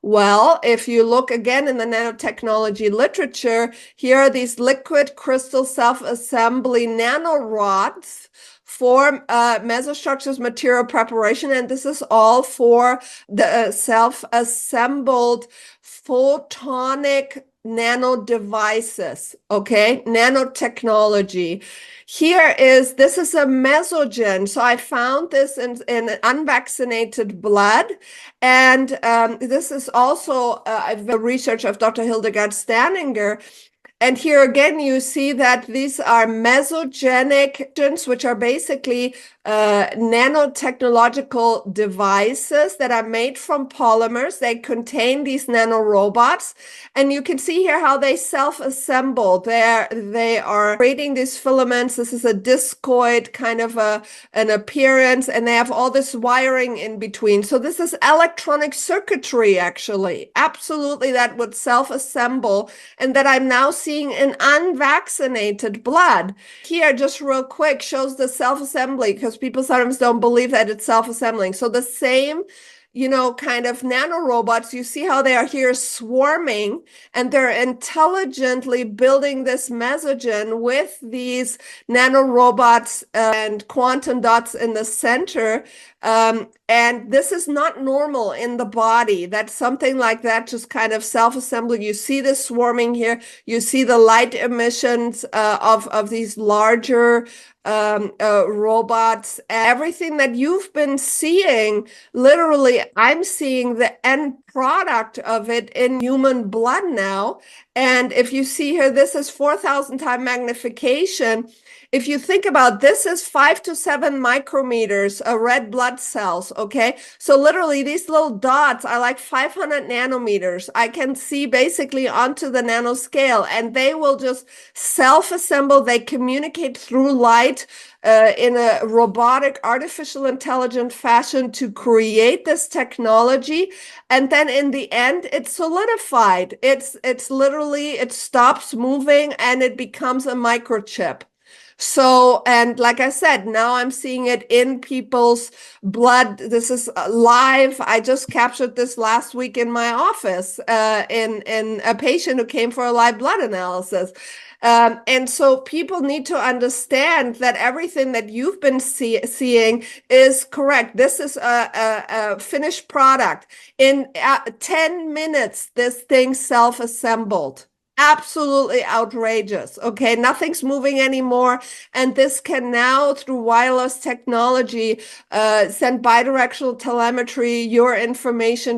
Well, if you look again in the nanotechnology literature, here are these liquid crystal self-assembly nanorods for mesostructures material preparation. And this is all for the self-assembled photonic nano devices, okay? Nanotechnology. This is a mesogen. So I found this in unvaccinated blood. And this is also the research of Dr. Hildegard Staninger. And here again, you see that these are mesogenic agents, which are basically nanotechnological devices that are made from polymers. They contain these nanorobots. And you can see here how they self-assemble. They are creating these filaments. This is a discoid kind of an appearance, and they have all this wiring in between. So this is electronic circuitry, actually. Absolutely, that would self-assemble, and that I'm now seeing in unvaccinated blood. Here, just real quick, shows the self-assembly, because people sometimes don't believe that it's self-assembling. So the same, kind of nanorobots, you see how they are here swarming, and they're intelligently building this mesogen with these nanorobots and quantum dots in the center. And this is not normal in the body. That's something like that, just kind of self-assembling. You see this swarming here. You see the light emissions of these larger robots. Everything that you've been seeing, literally, I'm seeing the end product of it in human blood now. And if you see here, this is 4,000 time magnification. If you think about this, is 5 to 7 micrometers of red blood cells, okay? So literally these little dots are like 500 nanometers. I can see basically onto the nanoscale, and they will just self-assemble. They communicate through light in a robotic, artificial intelligent fashion to create this technology. And then in the end, it's solidified. It's literally, it stops moving and it becomes a microchip. So, and like I said, now I'm seeing it in people's blood. This is live. I just captured this last week in my office in a patient who came for a live blood analysis. And so people need to understand that everything that you've been seeing is correct. This is a finished product. In 10 minutes, this thing self-assembled. Absolutely outrageous. Okay, nothing's moving anymore. And this can now, through wireless technology, send bidirectional telemetry, your information